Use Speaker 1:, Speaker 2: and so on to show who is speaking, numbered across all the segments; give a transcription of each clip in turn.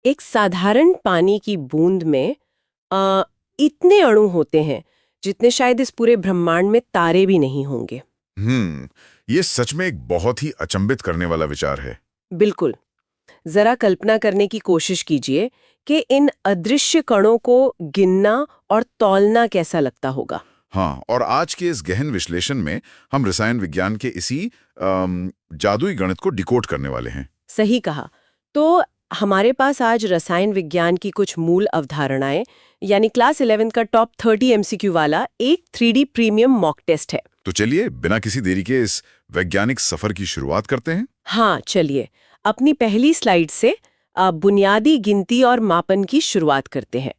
Speaker 1: एक साधारण पानी की बूंद में अ, इतने अणु होते हैं जितने शायद इस पूरे ब्रह्मांड में तारे भी नहीं होंगे।
Speaker 2: हम्म, ये सच में एक बहुत ही अचंभित करने वाला विचार है।
Speaker 1: बिल्कुल। जरा कल्पना करने की कोशिश कीजिए कि इन अदृश्य कणों को गिनना और तौलना कैसा लगता होगा।
Speaker 2: हाँ, और आज के इस गहन विश्लेषण में हम रसायन विज्ञान के इसी जादुई गणित को डिकोड करने वाले हैं।
Speaker 1: सही कहा। तो हमारे पास आज रसायन विज्ञान की कुछ मूल अवधारणाएं, यानी क्लास 11 का टॉप 30 एमसीक्यू वाला एक 3D प्रीमियम मॉक टेस्ट है।
Speaker 2: तो चलिए बिना किसी देरी के इस वैज्ञानिक सफर की शुरुआत करते हैं।
Speaker 1: हाँ, चलिए अपनी पहली स्लाइड से बुनियादी गिनती और मापन की शुरुआत करते हैं।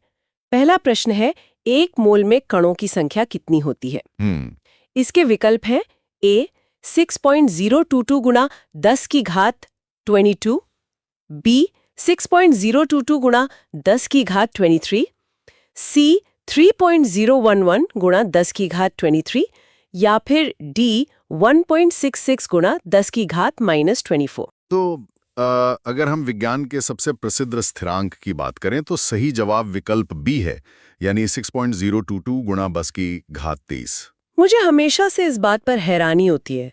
Speaker 1: पहला प्रश्न है, एक मोल में कणों की संख्या कितनी होती है?
Speaker 2: हम्म,
Speaker 1: इसके विकल्प हैं ए 6.022 गुणा 10 की घात 22, बी 6.022 गुणा 10 की घात 23, सी 3.011 गुणा 10 की घात 23 या फिर डी 1.66 गुणा 10 की घात -24।
Speaker 2: तो अगर हम विज्ञान के सबसे प्रसिद्ध स्थिरांक की बात करें तो सही जवाब विकल्प बी है, यानी 6.022 गुणा 10 की घात 23।
Speaker 1: मुझे हमेशा से इस बात पर हैरानी होती है।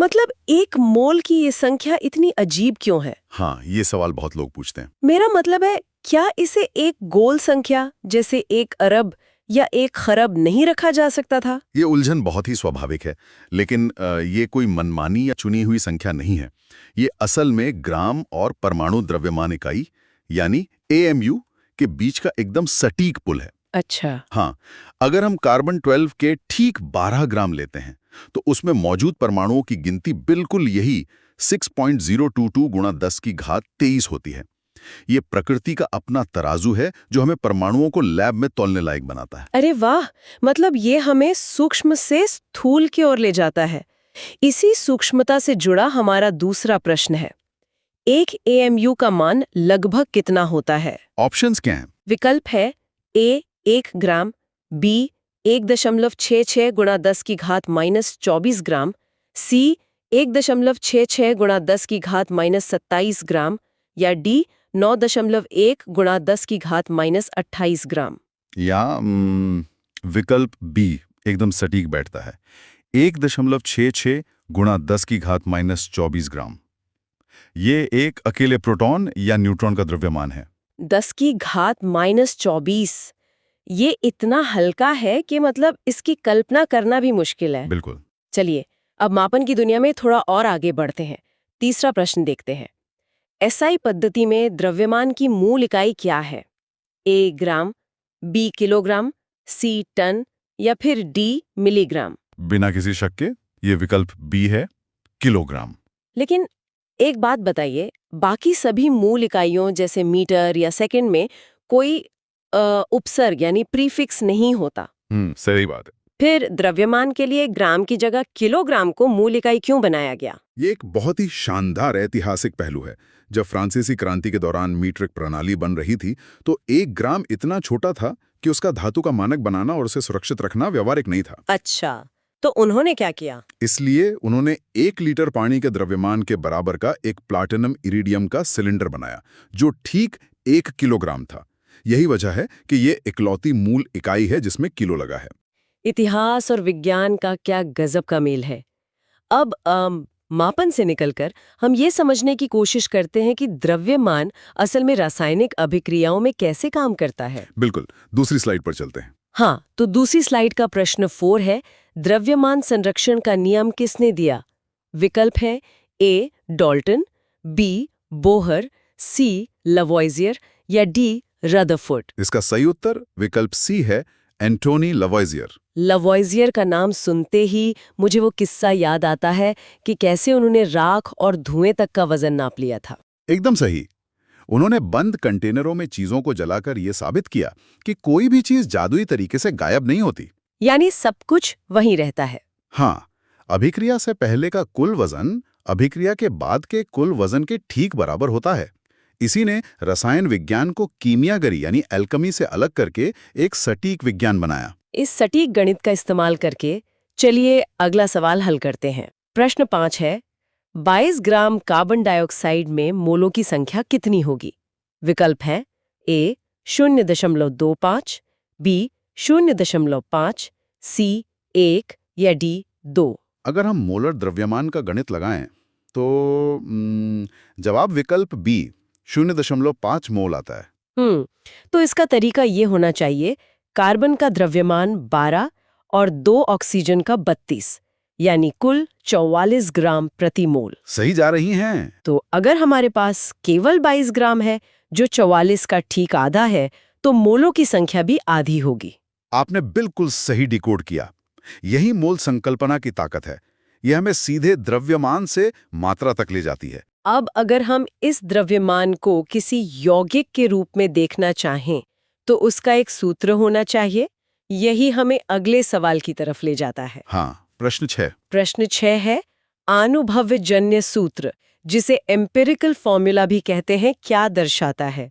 Speaker 1: मतलब एक मोल की ये संख्या इतनी अजीब क्यों है?
Speaker 2: हाँ, ये सवाल बहुत लोग पूछते हैं।
Speaker 1: मेरा मतलब है, क्या इसे एक गोल संख्या जैसे 1 अरब या 1 खरब नहीं रखा जा सकता था?
Speaker 2: ये उलझन बहुत ही स्वाभाविक है, लेकिन ये कोई मनमानी या चुनी हुई संख्या नहीं है। ये असल में ग्राम और परमाणु द्रव्यमान इकाई यानी एएमयू के बीच का एकदम सटीक पुल है।
Speaker 1: अच्छा।
Speaker 2: हाँ, अगर हम कार्बन 12 के ठीक 12 ग्राम लेते हैं तो उसमें मौजूद परमाणुओं की गिनती बिल्कुल यही 6.022 गुणा 10 की घात 23 होती है। ये प्रकृति का अपना तराजू है जो हमें परमाणुओं को लैब में तौलने लायक बनाता है।
Speaker 1: अरे वाह! मतलब ये हमें सूक्ष्म से स्थूल की ओर ले जाता है। इसी सूक्ष्मता से जुड़ा हमारा दूसरा प्रश्न है, एक एएमयू का मान लगभग कितना होता है?
Speaker 2: ऑप्शंस क्या हैं?
Speaker 1: विकल्प है ए 1 ग्राम, बी 1.66 गुणा 10 की घात -24 ग्राम, सी 1.66 गुणा 10 की घात -27 ग्राम या डी 9.1 गुणा 10 की घात -28 ग्राम।
Speaker 2: या विकल्प बी एकदम सटीक बैठता है, 1.66 गुणा 10 की घात -24 ग्राम। ये एक अकेले प्रोटॉन या न्यूट्रॉन का द्रव्यमान है।
Speaker 1: 10 की घात -24, ये इतना हल्का है कि मतलब इसकी कल्पना करना भी मुश्किल है।
Speaker 2: बिल्कुल।
Speaker 1: चलिए अब मापन की दुनिया में थोड़ा और आगे बढ़ते हैं। तीसरा प्रश्न देखते हैं। एसआई पद्धति में द्रव्यमान की मूल इकाई क्या है? ए ग्राम, बी किलोग्राम, सी टन या फिर डी मिलीग्राम।
Speaker 2: बिना किसी शक के ये विकल्प बी है, किलोग्राम।
Speaker 1: लेकिन एक बात बताइए, बाकी सभी मूल इकाइयों जैसे मीटर या सेकंड में कोई उपसर्ग यानी प्रीफिक्स नहीं होता।
Speaker 2: सही बात है।
Speaker 1: फिर द्रव्यमान के लिए ग्राम की जगह किलोग्राम को मूल इकाई क्यों बनाया गया?
Speaker 2: ये एक बहुत ही शानदार ऐतिहासिक पहलू है। जब फ्रांसीसी क्रांति के दौरान मीट्रिक प्रणाली बन रही थी तो 1 ग्राम इतना छोटा था कि उसका धातु का मानक बनाना और उसे सुरक्षित रखना व्यवहारिक नहीं था।
Speaker 1: अच्छा, तो उन्होंने क्या किया?
Speaker 2: इसलिए उन्होंने 1 लीटर पानी के द्रव्यमान के बराबर का एक प्लाटिनम इरिडियम का सिलेंडर बनाया जो ठीक 1 किलोग्राम था। यही वजह है कि ये इकलौती मूल इकाई है जिसमें किलो लगा है।
Speaker 1: इतिहास और विज्ञान का क्या गजब का मेल है। अब मापन से निकलकर हम ये समझने की कोशिश करते हैं कि द्रव्यमान असल में रासायनिक अभिक्रियाओं में कैसे काम करता है।
Speaker 2: बिल्कुल, दूसरी स्लाइड पर चलते हैं।
Speaker 1: हाँ, तो दूसरी स्लाइड का प्रश्न 4 है, द्रव्यमान संरक्षण का नियम किसने दिया? विकल्प है ए डाल्टन, बी बोहर, सी लवॉइजियर या डी रदरफोर्ड।
Speaker 2: इसका सही उत्तर विकल्प सी है, एंटोनी लवॉइजियर।
Speaker 1: लवॉइजियर का नाम सुनते ही मुझे वो किस्सा याद आता है कि कैसे उन्होंने राख और धुएं तक का वजन नाप लिया था।
Speaker 2: एकदम सही। उन्होंने बंद कंटेनरों में चीजों को जलाकर यह साबित किया कि कोई भी चीज जादुई तरीके से गायब नहीं होती।
Speaker 1: यानी सब कुछ वहीं रहता है।
Speaker 2: हाँ, अभिक्रिया से पहले का कुल वजन अभिक्रिया के बाद के कुल वजन के ठीक बराबर होता है। इसी ने रसायन विज्ञान को कीमियागरी यानी एल्केमी से अलग करके एक सटीक विज्ञान बनाया।
Speaker 1: इस सटीक गणित का इस्तेमाल करके चलिए अगला सवाल हल करते हैं। प्रश्न 5 है, 22 ग्राम कार्बन डाइऑक्साइड में मोलों की संख्या कितनी होगी? विकल्प है ए 0.25, बी 0.5, सी 1 या डी 2।
Speaker 2: अगर हम मोलर द्रव्यमान का गणित लगाएं तो जवाब विकल्प बी 0.5 मोल आता है।
Speaker 1: तो इसका तरीका ये होना चाहिए, कार्बन का द्रव्यमान 12 और 2 ऑक्सीजन का 32, यानी कुल 44 ग्राम प्रति मोल।
Speaker 2: सही जा रही हैं।
Speaker 1: तो अगर हमारे पास केवल 22 ग्राम है, जो 44 का ठीक आधा है, तो मोलों की संख्या भी आधी होगी।
Speaker 2: आपने बिल्कुल सही डिकोड किया। यही मोल संकल्पना की ताकत है। यह हमें सीधे द्रव्यमान से मात्रा तक ले जाती है।
Speaker 1: अब अगर हम इस द्रव्यमान को किसी यौगिक के रूप में देखना चाहें, तो उसका एक सूत्र होना चाहिए। यही हमें अगले सवाल की तरफ ले जाता है।
Speaker 2: हाँ, प्रश्न 6।
Speaker 1: प्रश्न 6 है अनुभवजन्य सूत्र, जिसे एम्पिरिकल फॉर्मूला भी कहते हैं, क्या दर्शाता है?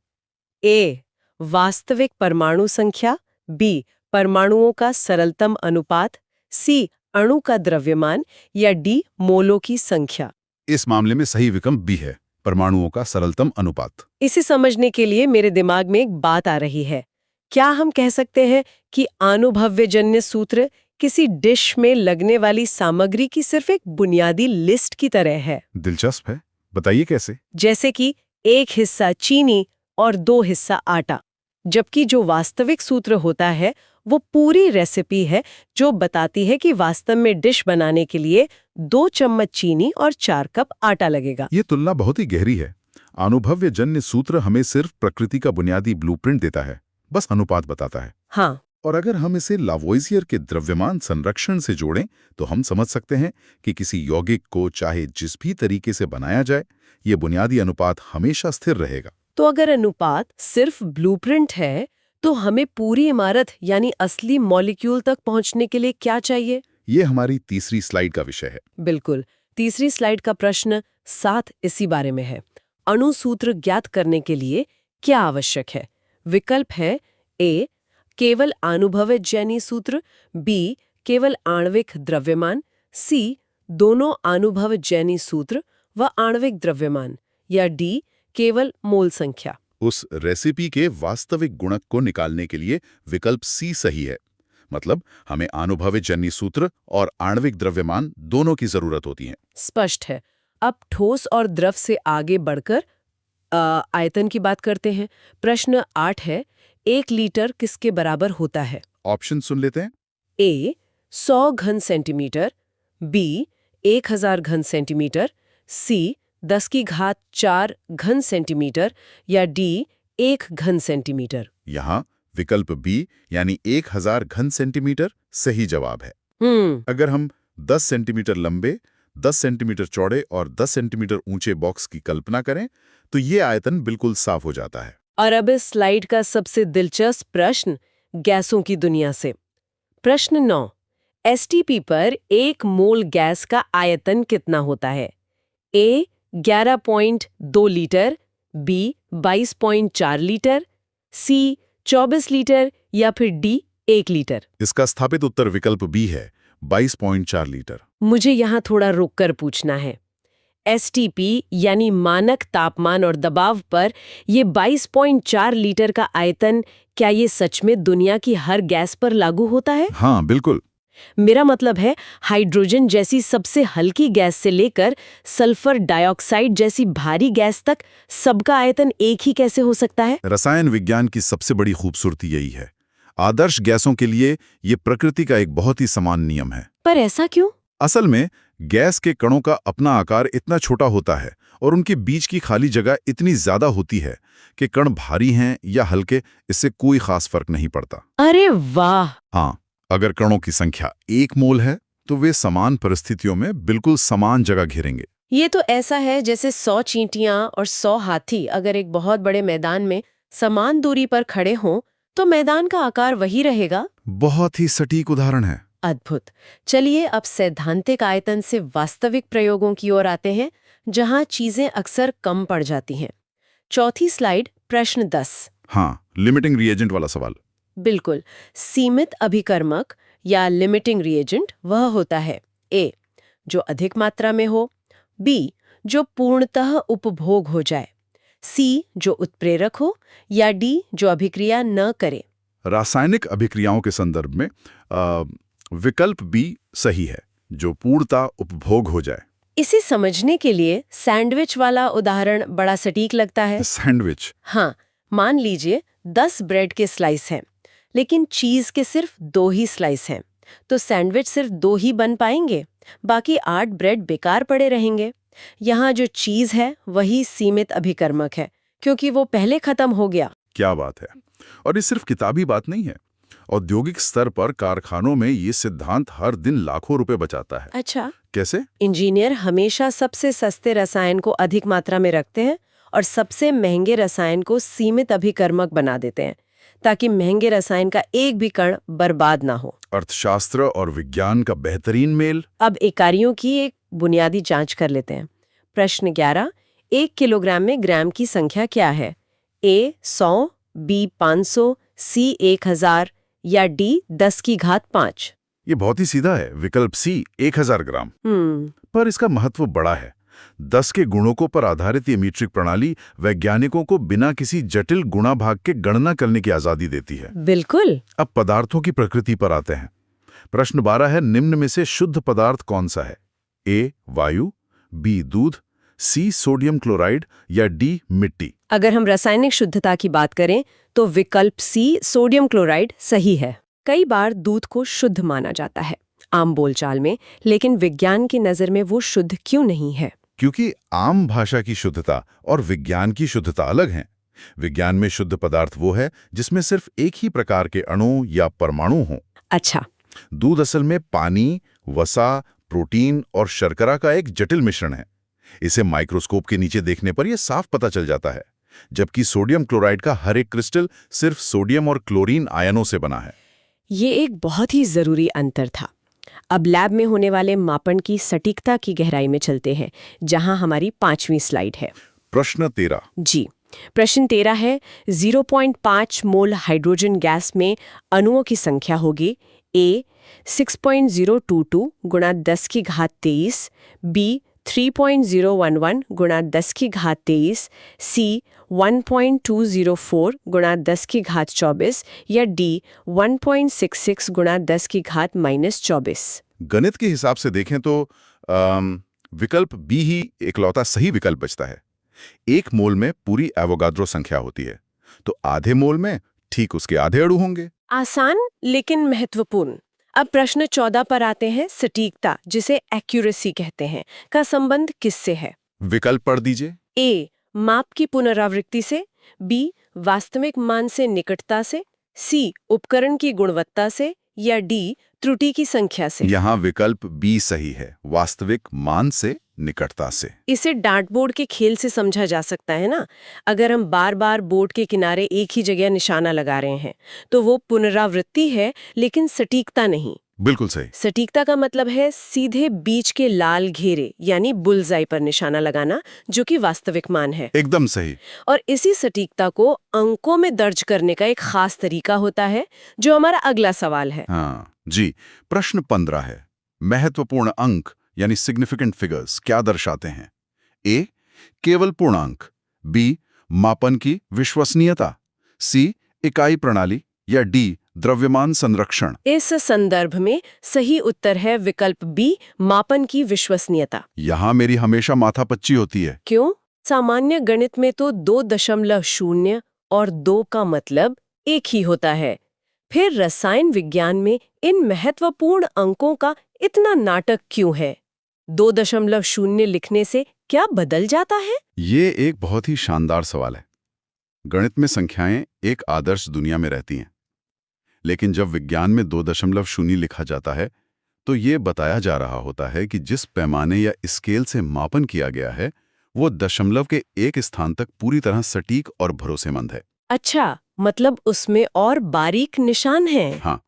Speaker 1: ए वास्तविक परमाणु संख्या, बी परमाणुओं का सरलतम अनुपात, सी अणु का द्रव्यमान, या डी मोलों की संख्या।
Speaker 2: इस मामले में सही विकल्प बी है, परमाणुओं का सरलतम अनुपात।
Speaker 1: इसे समझने के लिए मेरे दिमाग में एक बात आ रही है। क्या हम कह सकते हैं कि अनुभवजन्य सूत्र किसी डिश में लगने वाली सामग्री की सिर्फ एक बुनियादी लिस्ट की तरह है?
Speaker 2: दिलचस्प है, बताइए कैसे?
Speaker 1: जैसे कि 1 हिस्सा चीनी और 2 हिस्सा आटा, जबकि जो वास्तविक सूत्र होता है वो पूरी रेसिपी है, जो बताती है कि वास्तव में डिश बनाने के लिए 2 चम्मच चीनी और 4 कप आटा लगेगा।
Speaker 2: ये तुलना बहुत ही गहरी है। अनुभवजन्य सूत्र हमें सिर्फ प्रकृति का बुनियादी ब्लूप्रिंट देता है, बस अनुपात बताता है।
Speaker 1: हाँ,
Speaker 2: और अगर हम इसे लावोइजियर के द्रव्यमान संरक्षण से जोड़ें तो हम समझ सकते हैं कि किसी यौगिक को चाहे जिस भी तरीके से बनाया जाए, ये बुनियादी अनुपात हमेशा स्थिर रहेगा।
Speaker 1: तो अगर अनुपात सिर्फ ब्लूप्रिंट है, तो हमें पूरी इमारत यानी असली मॉलिक्यूल तक पहुंचने के लिए क्या चाहिए?
Speaker 2: ये हमारी तीसरी स्लाइड का विषय है।
Speaker 1: बिल्कुल, तीसरी स्लाइड का प्रश्न 7 इसी बारे में है। अणु सूत्र ज्ञात करने के लिए क्या आवश्यक है? विकल्प है ए केवल अनुभवजन्य सूत्र, बी केवल आणविक द्रव्यमान, सी दोनों अनुभवजन्य सूत्र व आणविक द्रव्यमान, या डी केवल मोल संख्या।
Speaker 2: उस रेसिपी के वास्तविक गुणक को निकालने के लिए विकल्प सी सही है। मतलब हमें अनुभवजन्य सूत्र और आणविक द्रव्यमान दोनों की जरूरत होती है।
Speaker 1: स्पष्ट है। अब ठोस और द्रव से आगे बढ़कर आयतन की बात करते हैं। प्रश्न 8 है 1 लीटर किसके बराबर होता है?
Speaker 2: ऑप्शन सुन लेते हैं।
Speaker 1: ए 100 घन सेंटीमीटर, बी 1000 घन सेंटीमीटर, सी 10 की घात 4 घन सेंटीमीटर, या डी 1 घन सेंटीमीटर।
Speaker 2: यहाँ विकल्प बी यानी 1000 घन सेंटीमीटर सही जवाब है। अगर हम 10 सेंटीमीटर लंबे, 10 सेंटीमीटर चौड़े और 10 सेंटीमीटर ऊंचे बॉक्स की कल्पना करें तो ये आयतन बिल्कुल साफ हो जाता है।
Speaker 1: और अब इस स्लाइड का सबसे दिलचस्प प्रश्न गैसों की दुनिया से। प्रश्न 9, एसटीपी पर 1 मोल गैस का आयतन कितना होता है? ए 11.2 लीटर, बी 22.4 लीटर, सी 24 लीटर, या फिर डी 1 लीटर।
Speaker 2: इसका स्थापित उत्तर विकल्प बी है, 22.4 लीटर।
Speaker 1: मुझे यहाँ थोड़ा रोककर पूछना है। एसटीपी यानी मानक तापमान और दबाव पर ये 22.4 लीटर का आयतन, क्या ये सच में दुनिया की हर गैस पर लागू होता है?
Speaker 2: हाँ, बिल्कुल।
Speaker 1: मेरा मतलब है, हाइड्रोजन जैसी सबसे हल्की गैस से लेकर सल्फर डाइऑक्साइड जैसी भारी गैस तक सबका आयतन एक ही कैसे हो सकता है?
Speaker 2: रसायन विज्ञान की सबसे बड़ी खूबसूरती यही है। आदर्श गैसों के लिए ये प्रकृति का एक बहुत ही समान नियम है।
Speaker 1: पर ऐसा क्यों?
Speaker 2: असल में गैस के कणों का अपना आकार इतना छोटा होता है और उनके बीच की खाली जगह इतनी ज्यादा होती है कि कण भारी हैं या हल्के, इससे कोई खास फर्क नहीं पड़ता।
Speaker 1: अरे वाह!
Speaker 2: हाँ, अगर कणों की संख्या 1 मोल है तो वे समान परिस्थितियों में बिल्कुल समान जगह घेरेंगे।
Speaker 1: ये तो ऐसा है जैसे 100 चींटियां और 100 हाथी अगर एक बहुत बड़े मैदान में समान दूरी पर खड़े हों तो मैदान का आकार वही रहेगा।
Speaker 2: बहुत ही सटीक उदाहरण है।
Speaker 1: अद्भुत। चलिए अब सैद्धांतिक आयतन से वास्तविक प्रयोगों की ओर आते हैं, जहां चीजें अक्सर कम पड़ जाती हैं। चौथी स्लाइड, प्रश्न 10।
Speaker 2: हाँ, लिमिटिंग रिएजेंट वाला सवाल।
Speaker 1: बिल्कुल। सीमित अभिकर्मक या लिमिटिंग रिएजेंट वह होता है ए जो अधिक मात्रा में हो, बी जो पूर्णतः उपभोग हो जाए, सी जो उत्प्रेरक हो या डी जो अभिक्रिया न करे?
Speaker 2: रासायनिक अभिक्रियाओं के संदर्भ में विकल्प बी सही है, जो पूर्णता उपभोग हो जाए।
Speaker 1: इसे समझने के लिए सैंडविच वाला उदाहरण बड़ा सटीक लगता है।
Speaker 2: सैंडविच।
Speaker 1: हाँ, मान लीजिए 10 ब्रेड के स्लाइस हैं, लेकिन चीज के सिर्फ 2 ही स्लाइस हैं, तो सैंडविच सिर्फ 2 ही बन पाएंगे, बाकी 8 ब्रेड बेकार पड़े रहेंगे। यहाँ जो चीज है वही सीमित अभिकर्मक है, क्योंकि वो पहले खत्म हो गया।
Speaker 2: क्या बात है। और ये सिर्फ किताबी बात नहीं है। औद्योगिक स्तर पर कारखानों में ये सिद्धांत हर दिन लाखों रुपए बचाता है।
Speaker 1: अच्छा,
Speaker 2: कैसे?
Speaker 1: इंजीनियर हमेशा सबसे सस्ते रसायन को अधिक मात्रा में रखते हैं और सबसे महंगे रसायन को सीमित अभिकर्मक बना देते हैं, ताकि महंगे रसायन का एक भी कण बर्बाद ना हो।
Speaker 2: अर्थशास्त्र और विज्ञान का बेहतरीन मेल।
Speaker 1: अब इकाइयों की एक बुनियादी जांच कर लेते हैं। प्रश्न 11, 1 किलोग्राम में ग्राम की संख्या क्या है? ए 100, बी 500, सी 1000 या डी 10 की घात 5?
Speaker 2: ये बहुत ही सीधा है, विकल्प सी 1000 ग्राम। पर इसका महत्व बड़ा है। 10 के गुणकों पर आधारित ये मीट्रिक प्रणाली वैज्ञानिकों को बिना किसी जटिल गुणा भाग के गणना करने की आजादी देती है।
Speaker 1: बिल्कुल।
Speaker 2: अब पदार्थों की प्रकृति पर आते हैं। प्रश्न 12 है, निम्न में से शुद्ध पदार्थ कौन सा है? ए वायु, बी दूध, सी सोडियम क्लोराइड या डी मिट्टी?
Speaker 1: अगर हम रासायनिक शुद्धता की बात करें तो विकल्प सी सोडियम क्लोराइड सही है। कई बार दूध को शुद्ध माना जाता है आम बोलचाल में, लेकिन विज्ञान की नजर में वो शुद्ध क्यों नहीं है?
Speaker 2: क्योंकि आम भाषा की शुद्धता और विज्ञान की शुद्धता अलग हैं। विज्ञान में शुद्ध पदार्थ वो है जिसमें सिर्फ एक ही प्रकार के अणु या परमाणु हों।
Speaker 1: अच्छा।
Speaker 2: दूध असल में पानी, वसा, प्रोटीन और शर्करा का एक जटिल मिश्रण है। इसे माइक्रोस्कोप के नीचे देखने पर यह साफ पता चल जाता है, जबकि सोडियम क्लोराइड का हर एक क्रिस्टल सिर्फ सोडियम और क्लोरीन आयनों से बना है।
Speaker 1: ये एक बहुत ही जरूरी अंतर था। अब लैब में होने वाले मापन की सटीकता की गहराई में चलते हैं, जहां हमारी 5वीं स्लाइड है।
Speaker 2: प्रश्न 13।
Speaker 1: जी, प्रश्न 13 है, 0.5 मोल हाइड्रोजन गैस में अणुओं की संख्या होगी ए 6.022 गुणा 10 की घात 23, बी 3.011 गुणा 10 की घात 23, सी 1.204 गुणा 10 की घात 24 या डी 1.66 गुणा 10 की घात -24।
Speaker 2: गणित के हिसाब से देखें तो विकल्प बी ही एकलौता सही विकल्प बचता है। 1 मोल में पूरी एवोगाद्रो संख्या होती है, तो आधे मोल में ठीक उसके आधे अणु होंगे।
Speaker 1: आसान लेकिन महत्वपूर्ण। अब प्रश्न 14 पर आते हैं। सटीकता, जिसे एक्यूरेसी कहते हैं, का संबंध किससे है?
Speaker 2: विकल्प पढ़ दीजिए।
Speaker 1: ए माप की पुनरावृत्ति से, बी वास्तविक मान से निकटता से, सी उपकरण की गुणवत्ता से या डी त्रुटि की संख्या से?
Speaker 2: यहाँ विकल्प बी सही है, वास्तविक मान से निकटता से।
Speaker 1: इसे डार्ट बोर्ड के खेल से समझा जा सकता है ना। अगर हम बार बार बोर्ड के किनारे एक ही जगह निशाना लगा रहे हैं तो वो पुनरावृत्ति है, लेकिन सटीकता नहीं।
Speaker 2: बिल्कुल सही।
Speaker 1: सटीकता का मतलब है सीधे बीच के लाल घेरे यानी बुलजाई पर निशाना लगाना, जो कि वास्तविक मान है।
Speaker 2: एकदम सही।
Speaker 1: और इसी सटीकता को अंकों में दर्ज करने का एक खास तरीका होता है, जो हमारा अगला सवाल है।
Speaker 2: हाँ जी। प्रश्न 15 है, महत्वपूर्ण अंक यानी सिग्निफिकेंट फिगर्स क्या दर्शाते हैं? ए केवल पूर्णांक, बी मापन की विश्वसनीयता, सी इकाई प्रणाली या डी द्रव्यमान संरक्षण? इस
Speaker 1: संदर्भ में सही उत्तर है विकल्प बी, मापन की विश्वसनीयता।
Speaker 2: यहाँ मेरी हमेशा माथापच्ची होती है।
Speaker 1: क्यों? सामान्य गणित में तो 2.0 और 2 का मतलब एक ही होता है। फिर रसायन विज्ञान में इन महत्वपूर्ण अंकों का इतना नाटक क्यों है? 2.0 लिखने से क्या बदल जाता है?
Speaker 2: ये एक बहुत ही शानदार सवाल है। गणित में संख्याएं एक आदर्श दुनिया में रहती हैं, लेकिन जब विज्ञान में 2.0 लिखा जाता है तो ये बताया जा रहा होता है कि जिस पैमाने या स्केल से मापन किया गया है वो दशमलव के एक स्थान तक पूरी तरह सटीक और भरोसेमंद है।
Speaker 1: अच्छा, मतलब उसमें और बारीक निशान हैं?
Speaker 2: हाँ,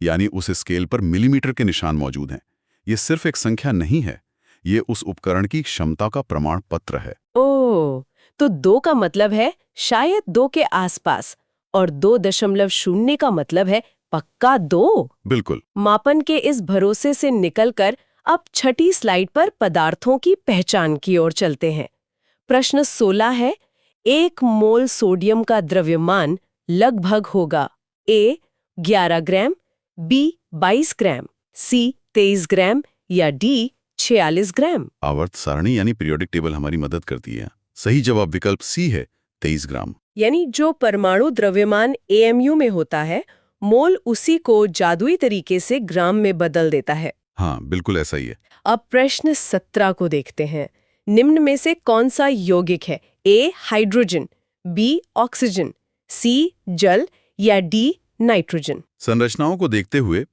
Speaker 2: यानी उस स्केल पर मिलीमीटर के निशान मौजूद हैं। ये सिर्फ एक संख्या नहीं है, ये उस उपकरण की क्षमता का प्रमाण पत्र है।
Speaker 1: ओह, तो 2 का मतलब है शायद 2 के आसपास, और 2.0 का मतलब है पक्का 2।
Speaker 2: बिल्कुल।
Speaker 1: मापन के इस भरोसे से निकलकर अब छठी स्लाइड पर पदार्थों की पहचान की ओर चलते हैं। प्रश्न 16 है, 1 मोल सोडियम का द्रव्यमान लगभग होगा ए 11 ग्राम, बी 22 ग्राम, सी 23 ग्राम या डी 46 ग्राम।
Speaker 2: आवर्त सारणी यानी पीरियोडिक टेबल हमारी मदद करती है। सही जवाब विकल्प सी है, 23 ग्राम।
Speaker 1: यानी जो परमाणु द्रव्यमान एएमयू में होता है, मोल उसी को जादुई तरीके से ग्राम में बदल देता है।
Speaker 2: हाँ, बिल्कुल ऐसा ही है।
Speaker 1: अब प्रश्न 17 को देखते हैं। निम्न में से कौन सा यौगिक है? ए हाइड्रोजन, बी ऑक्सीजन, सी जल या डी नाइट्रोजन।
Speaker 2: संरचनाओं को देखते हुए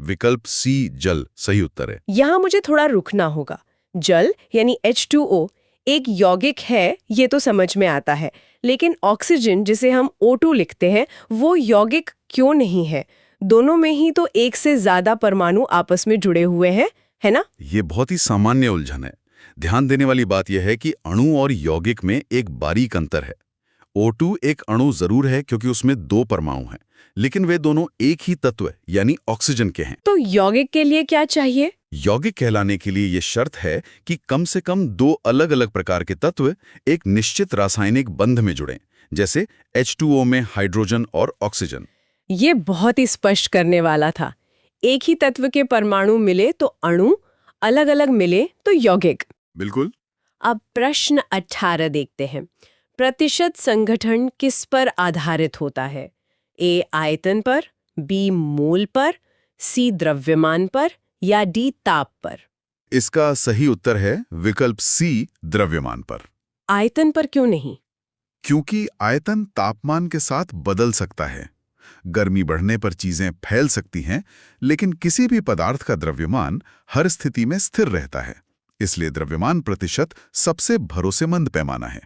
Speaker 2: विकल्प सी जल सही उत्तर है।
Speaker 1: यहाँ मुझे थोड़ा रुकना होगा। जल यानी H2O एक यौगिक है, ये तो समझ में आता है, लेकिन ऑक्सीजन जिसे हम O2 लिखते हैं वो यौगिक क्यों नहीं है? दोनों में ही तो एक से ज्यादा परमाणु आपस में जुड़े हुए हैं, है ना?
Speaker 2: ये बहुत ही सामान्य उलझन है। ध्यान देने वाली बात यह है कि अणु और यौगिक में एक बारीक अंतर है। O2 एक अणु जरूर है क्योंकि उसमें 2 परमाणु हैं, लेकिन वे दोनों एक ही तत्व यानी ऑक्सीजन के हैं।
Speaker 1: तो यौगिक के लिए क्या चाहिए?
Speaker 2: यौगिक कहलाने के लिए ये शर्त है कि कम से कम 2 अलग-अलग प्रकार के तत्व एक निश्चित रासायनिक बंध में जुड़ें, जैसे H2O में हाइड्रोजन और ऑक्सीजन।
Speaker 1: ये बहुत ही स्पष्ट करने वाला था। एक ही तत्व के परमाणु मिले तो अणु, अलग-अलग मिले तो यौगिक।
Speaker 2: बिल्कुल।
Speaker 1: अब प्रश्न 18 देखते हैं। प्रतिशत संगठन किस पर आधारित होता है? ए आयतन पर, बी मोल पर, सी द्रव्यमान पर या डी ताप पर?
Speaker 2: इसका सही उत्तर है विकल्प सी द्रव्यमान पर।
Speaker 1: आयतन पर क्यों नहीं?
Speaker 2: क्योंकि आयतन तापमान के साथ बदल सकता है। गर्मी बढ़ने पर चीजें फैल सकती हैं, लेकिन किसी भी पदार्थ का द्रव्यमान हर स्थिति में स्थिर रहता है। इसलिए द्रव्यमान प्रतिशत सबसे भरोसेमंद पैमाना है।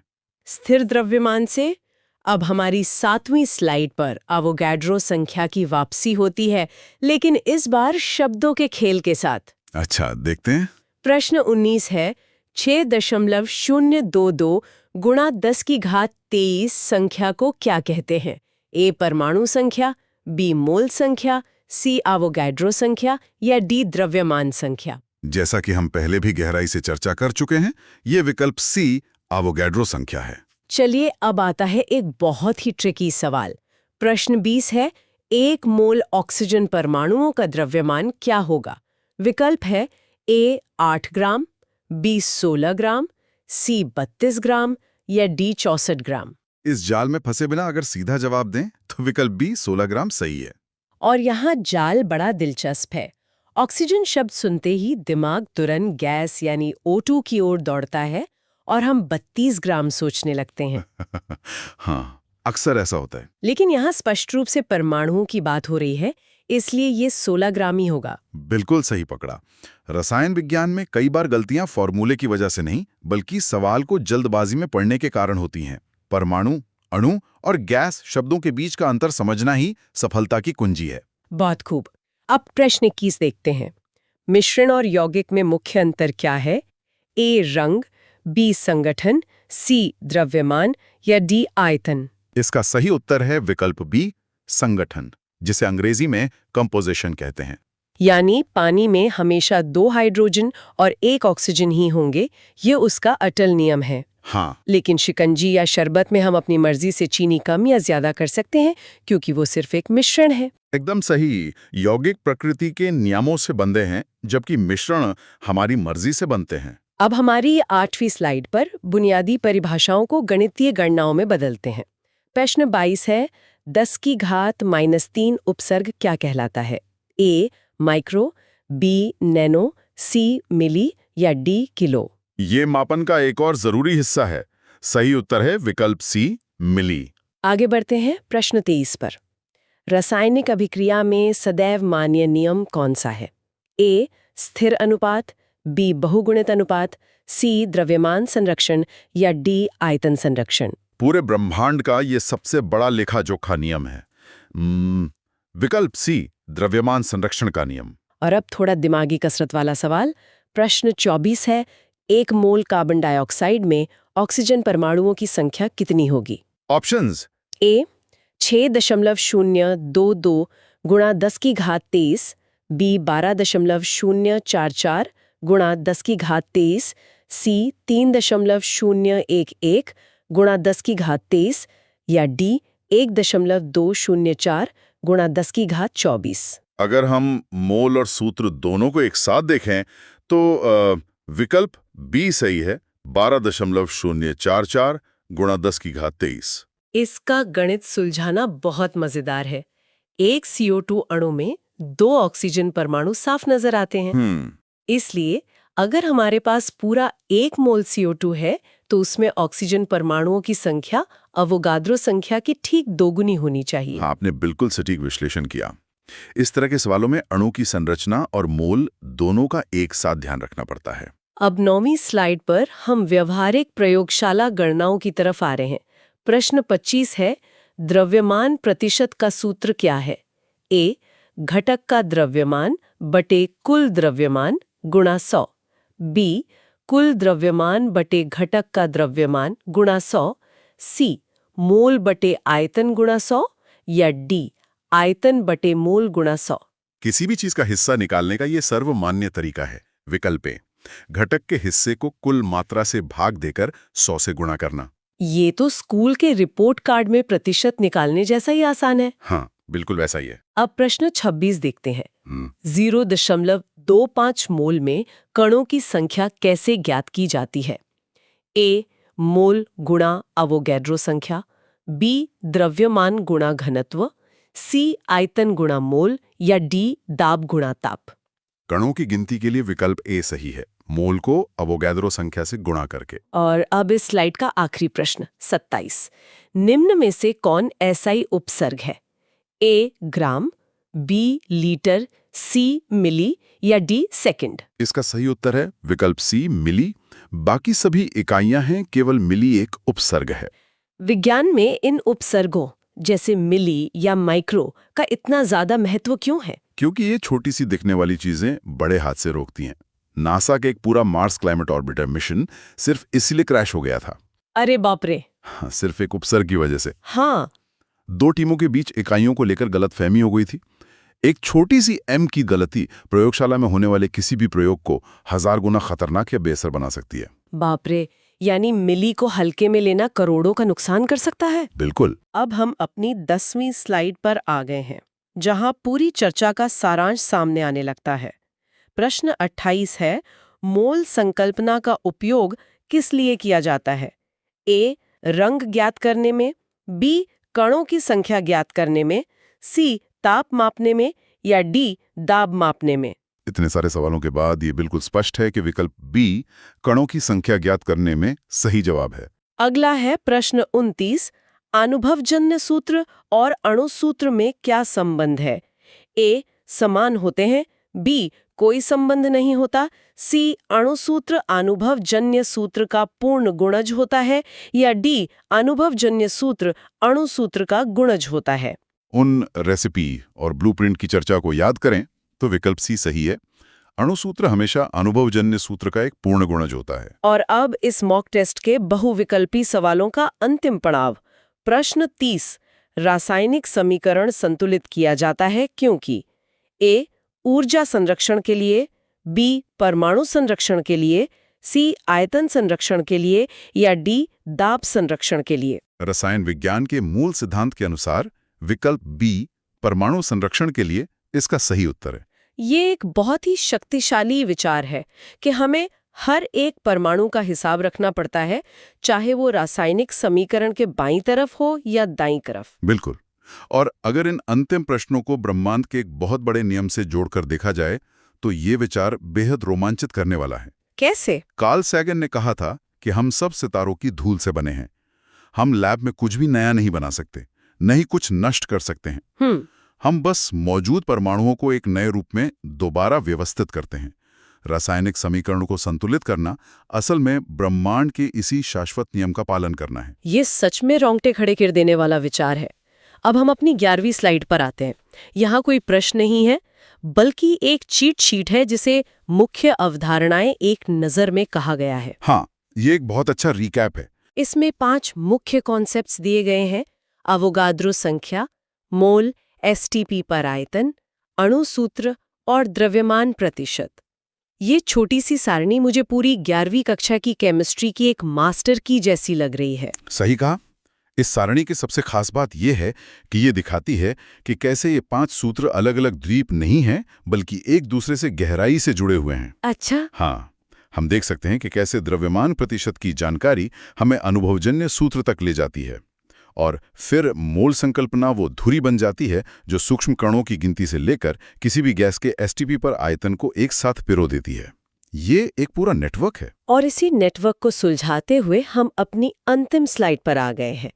Speaker 1: स्थिर द्रव्यमान से अब हमारी 7वीं स्लाइड पर अवोगाड्रो संख्या की वापसी होती है, लेकिन इस बार शब्दों के खेल के साथ।
Speaker 2: अच्छा, देखते हैं।
Speaker 1: प्रश्न 19 है 6.022 गुणा 10 की घात 23 संख्या को क्या कहते हैं? ए परमाणु संख्या, बी मोल संख्या, सी अवोगाड्रो संख्या या डी द्रव्यमान संख्या?
Speaker 2: जैसा कि हम पहले भी गहराई से चर्चा कर चुके हैं, ये विकल्प सी अवोगाड्रो संख्या है।
Speaker 1: चलिए अब आता है एक बहुत ही ट्रिकी सवाल। प्रश्न 20 है 1 मोल ऑक्सीजन परमाणुओं का द्रव्यमान क्या होगा? विकल्प है ए 8 ग्राम, बी 16 ग्राम, सी 32 ग्राम या डी 64 ग्राम।
Speaker 2: इस जाल में फंसे बिना अगर सीधा जवाब दें तो विकल्प बी 16 ग्राम सही है।
Speaker 1: और यहाँ जाल बड़ा दिलचस्प है। ऑक्सीजन शब्द सुनते ही दिमाग तुरंत गैस यानी O2 की ओर दौड़ता है और हम 32 ग्राम सोचने लगते हैं।
Speaker 2: हाँ, अक्सर ऐसा होता है।
Speaker 1: लेकिन यहाँ स्पष्ट रूप से परमाणुओं की बात हो रही है, इसलिए ये 16 ग्राम ही होगा।
Speaker 2: बिल्कुल सही पकड़ा। रसायन विज्ञान में कई बार गलतियां फॉर्मूले की वजह से नहीं, बल्कि सवाल को जल्दबाजी में पढ़ने के कारण होती हैं। परमाणु, अणु और गैस शब्दों के बीच का अंतर समझना ही सफलता की कुंजी है।
Speaker 1: बहुत खूब। अब प्रश्न 21 देखते हैं। मिश्रण और यौगिक में मुख्य अंतर क्या है? ए रंग, बी संगठन, सी द्रव्यमान या डी आयतन?
Speaker 2: इसका सही उत्तर है विकल्प बी संगठन, जिसे अंग्रेजी में कंपोजिशन कहते हैं।
Speaker 1: यानी पानी में हमेशा 2 हाइड्रोजन और 1 ऑक्सीजन ही होंगे, ये उसका अटल नियम है।
Speaker 2: हाँ,
Speaker 1: लेकिन शिकंजी या शरबत में हम अपनी मर्जी से चीनी कम या ज्यादा कर सकते हैं, क्योंकि वो सिर्फ एक मिश्रण है।
Speaker 2: एकदम सही। यौगिक प्रकृति के नियमों से बंधे हैं, जबकि मिश्रण हमारी मर्जी से बनते हैं।
Speaker 1: अब हमारी 8वीं स्लाइड पर बुनियादी परिभाषाओं को गणितीय गणनाओं में बदलते हैं। प्रश्न 22 है 10 की घात -3 उपसर्ग क्या कहलाता है? ए माइक्रो, बी नैनो, सी मिली या डी किलो?
Speaker 2: ये मापन का एक और जरूरी हिस्सा है। सही उत्तर है विकल्प सी मिली।
Speaker 1: आगे बढ़ते हैं प्रश्न 23 पर। रासायनिक अभिक्रिया में सदैव मान्य नियम कौन सा है? ए स्थिर अनुपात, बी बहुगुणित अनुपात, सी द्रव्यमान संरक्षण या डी आयतन संरक्षण?
Speaker 2: पूरे ब्रह्मांड का ये सबसे बड़ा लेखा जोखा नियम है। विकल्प सी द्रव्यमान संरक्षण का नियम।
Speaker 1: और अब थोड़ा दिमागी कसरत वाला सवाल। प्रश्न 24 है 1 मोल कार्बन डाइऑक्साइड में ऑक्सीजन परमाणुओं की संख्या कितनी होगी?
Speaker 2: ऑप्शंस।
Speaker 1: ए 6.022 गुणा 10 की घात 23, बी 12.044 गुणा 10 की घात 23, सी 3.011 गुणा 10 की घात 23 या डी 1.204 गुणा 10 की घात 24।
Speaker 2: अगर हम मोल और सूत्र दोनों को एक साथ देखें तो विकल्प बी सही है, 12.044 गुणा 10 की घात 23।
Speaker 1: इसका गणित सुलझाना बहुत मजेदार है। एक CO2 अणु में 2 ऑक्सीजन परमाणु साफ नजर आते हैं। इसलिए अगर हमारे पास पूरा 1 मोल CO2 है तो उसमें ऑक्सीजन परमाणुओं की संख्या अवोगाद्रो संख्या की ठीक दोगुनी होनी चाहिए।
Speaker 2: हाँ, आपने बिल्कुल सटीक विश्लेषण किया। इस तरह के सवालों में अणु की संरचना और मोल दोनों का एक साथ ध्यान रखना पड़ता है।
Speaker 1: अब 9वीं स्लाइड पर हम व्यवहारिक प्रयोगशाला गणनाओं की तरफ आ रहे हैं। प्रश्न 25 है, द्रव्यमान प्रतिशत का सूत्र क्या है? ए, घटक का द्रव्यमान बटे कुल द्रव्यमान गुणा 100। बी, कुल द्रव्यमान बटे घटक का द्रव्यमान गुणा 100। सी, मोल बटे आयतन गुणा 100 या डी, आयतन बटे मोल गुणा 100।
Speaker 2: किसी भी चीज का हिस्सा निकालने का ये सर्वमान्य तरीका है। विकल्प ए, घटक के हिस्से को कुल मात्रा से भाग देकर 100 से गुणा करना।
Speaker 1: ये तो स्कूल के रिपोर्ट कार्ड में प्रतिशत निकालने जैसा ही आसान है।
Speaker 2: हाँ, बिल्कुल वैसा ही है।
Speaker 1: अब प्रश्न 26 देखते हैं। 0.25 मोल में कणों की संख्या कैसे ज्ञात की जाती है? ए, मोल गुणा अवोगैड्रो संख्या। बी, द्रव्यमान गुणा घनत्व। सी, आयतन गुणा मोल या डी, दाब गुणा ताप।
Speaker 2: कणों की गिनती के लिए विकल्प ए सही है, मोल को अवोगैद्रो संख्या से गुणा करके।
Speaker 1: और अब इस स्लाइड का आखिरी प्रश्न 27। निम्न में से कौन एसआई उपसर्ग है? ए, ग्राम। B, litre. सी, मिली या डी, सेकंड।
Speaker 2: इसका सही उत्तर है विकल्प सी, मिली। बाकी सभी इकाइयां हैं, केवल मिली एक उपसर्ग है।
Speaker 1: विज्ञान में इन उपसर्गों जैसे मिली या माइक्रो का इतना ज्यादा महत्व क्यों है?
Speaker 2: क्योंकि ये छोटी सी दिखने वाली चीजें बड़े हादसे रोकती हैं। नासा के एक पूरा मार्स क्लाइमेट ऑर्बिटर मिशन सिर्फ इसलिए क्रैश हो गया था।
Speaker 1: अरे बाप रे।
Speaker 2: हाँ, सिर्फ एक उपसर्ग की वजह से।
Speaker 1: हाँ।
Speaker 2: 2 टीमों के बीच इकाइयों को लेकर गलतफहमी हो गई थी। एक छोटी सी एम की गलती प्रयोगशाला में होने वाले किसी भी प्रयोग को 1000 गुना खतरनाक या बेअसर बना सकती है।
Speaker 1: बाप रे, यानी मिली को हल्के में लेना करोड़ों का नुकसान कर सकता है।
Speaker 2: बिल्कुल।
Speaker 1: अब हम अपनी 10वीं स्लाइड पर आ गए हैं, जहां पूरी चर्चा का सारांश सामने आने लगता है। प्रश्न 28 है, मोल संकल्पना का उपयोग किस लिए किया जाता है? ए, रंग ज्ञात करने में। बी, कणों की संख्या ज्ञात करने में। सी, ताप मापने में या डी, दाब मापने में।
Speaker 2: इतने सारे सवालों के बाद ये बिल्कुल स्पष्ट है कि विकल्प बी, कणों की संख्या ज्ञात करने में सही जवाब है।
Speaker 1: अगला है प्रश्न 29, अनुभवजन्य सूत्र और अणु सूत्र में क्या संबंध है? ए, समान होते हैं। बी, कोई संबंध नहीं होता। सी, अणुसूत्र अनुभवजन्य सूत्र का पूर्ण गुणज होता है या डी, अनुभवजन्य सूत्र अणुसूत्र का गुणज होता है।
Speaker 2: उन रेसिपी और ब्लूप्रिंट की चर्चा को याद करें तो विकल्प सी सही है। अणुसूत्र हमेशा अनुभवजन्य सूत्र का एक पूर्ण गुणज होता है।
Speaker 1: और अब इस मॉक टेस्ट के बहुविकल्पी सवालों का अंतिम पड़ाव। प्रश्न 30, रासायनिक समीकरण संतुलित किया जाता है क्योंकि ए, ऊर्जा संरक्षण के लिए। बी, परमाणु संरक्षण के लिए। सी, आयतन संरक्षण के लिए या डी, दाब संरक्षण के लिए।
Speaker 2: रसायन विज्ञान के मूल सिद्धांत के अनुसार विकल्प बी, परमाणु संरक्षण के लिए इसका सही उत्तर है।
Speaker 1: ये एक बहुत ही शक्तिशाली विचार है कि हमें हर एक परमाणु का हिसाब रखना पड़ता है, चाहे वो रासायनिक समीकरण के बाईं तरफ हो या दाईं तरफ।
Speaker 2: बिल्कुल। और अगर इन अंतिम प्रश्नों को ब्रह्मांड के एक बहुत बड़े नियम से जोड़कर देखा जाए तो ये विचार बेहद रोमांचित करने वाला है।
Speaker 1: कैसे?
Speaker 2: कार्ल सैगन ने कहा था कि हम सब सितारों की धूल से बने हैं। हम लैब में कुछ भी नया नहीं बना सकते, नहीं कुछ नष्ट कर सकते हैं। हम बस मौजूद परमाणुओं को एक नए रूप में दोबारा व्यवस्थित करते हैं। रासायनिक समीकरणों को संतुलित करना असल में ब्रह्मांड के इसी शाश्वत नियम का पालन करना है।
Speaker 1: ये सच में रोंगटे खड़े कर देने वाला विचार है। अब हम अपनी 11वीं स्लाइड पर आते हैं। यहाँ कोई प्रश्न नहीं है, बल्कि एक चीट शीट है जिसे मुख्य अवधारणाएं एक नजर में कहा गया है।
Speaker 2: हाँ, ये एक बहुत अच्छा रिकैप है।
Speaker 1: इसमें 5 मुख्य कॉन्सेप्ट्स दिए गए हैं: अवोगाद्रो संख्या, मोल, एसटीपी पर आयतन, अणु सूत्र और द्रव्यमान प्रतिशत। ये छोटी सी सारणी मुझे पूरी 11वीं कक्षा की केमिस्ट्री की एक मास्टर की जैसी लग रही है।
Speaker 2: सही कहा। इस सारणी की सबसे खास बात यह है कि ये दिखाती है कि कैसे ये 5 सूत्र अलग अलग द्वीप नहीं हैं, बल्कि एक दूसरे से गहराई से जुड़े हुए हैं।
Speaker 1: अच्छा।
Speaker 2: हाँ, हम देख सकते हैं कि कैसे द्रव्यमान प्रतिशत की जानकारी हमें अनुभवजन्य सूत्र तक ले जाती है और फिर मोल संकल्पना वो धुरी बन जाती है जो सूक्ष्म कणों की गिनती से लेकर किसी भी गैस के एसटीपी पर आयतन को एक साथ पिरो देती है। ये एक पूरा नेटवर्क है।
Speaker 1: और इसी नेटवर्क को सुलझाते हुए हम अपनी अंतिम स्लाइड पर आ गए हैं,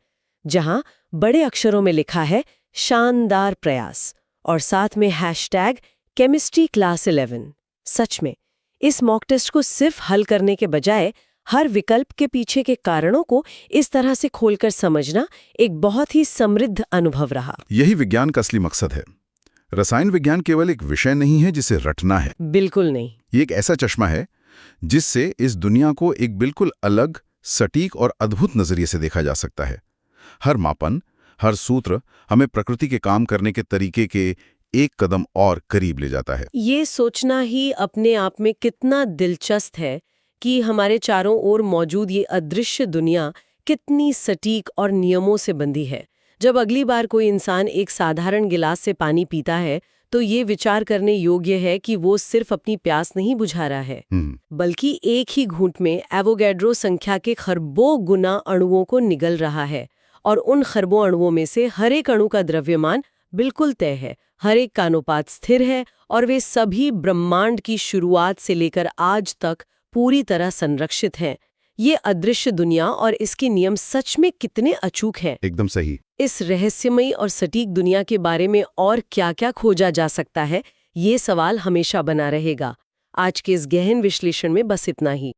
Speaker 1: जहां बड़े अक्षरों में लिखा है शानदार प्रयास और साथ में हैशटैग केमिस्ट्री क्लास 11। सच में इस मॉक टेस्ट को सिर्फ हल करने के बजाय हर विकल्प के पीछे के कारणों को इस तरह से खोलकर समझना एक बहुत ही समृद्ध अनुभव रहा।
Speaker 2: यही विज्ञान का असली मकसद है। रसायन विज्ञान केवल एक विषय नहीं है जिसे रटना है।
Speaker 1: बिल्कुल नहीं।
Speaker 2: ये एक ऐसा चश्मा है जिससे इस दुनिया को एक बिल्कुल अलग, सटीक और अद्भुत नजरिए से देखा जा सकता है। हर मापन, हर सूत्र हमें प्रकृति के काम करने के तरीके के एक कदम और करीब ले जाता है।
Speaker 1: ये सोचना ही अपने आप में कितना दिलचस्प है कि हमारे चारों ओर मौजूद ये अदृश्य दुनिया कितनी सटीक और नियमों से बंधी है। जब अगली बार कोई इंसान एक साधारण गिलास से पानी पीता है तो ये विचार करने योग्य है कि वो सिर्फ अपनी प्यास नहीं बुझा रहा है, बल्कि एक ही घूंट में एवोगैड्रो संख्या के खरबों गुना अणुओं को निगल रहा है। और उन खरबों अणुओं में से हर एक अणु का द्रव्यमान बिल्कुल तय है, हर एक का अनुपात स्थिर है और वे सभी ब्रह्मांड की शुरुआत से लेकर आज तक पूरी तरह संरक्षित हैं। ये अदृश्य दुनिया और इसके नियम सच में कितने अचूक हैं।
Speaker 2: एकदम सही।
Speaker 1: इस रहस्यमयी और सटीक दुनिया के बारे में और क्या-क्या खोजा जा सकता है, ये सवाल हमेशा बना रहेगा। आज के इस गहन विश्लेषण में बस इतना ही।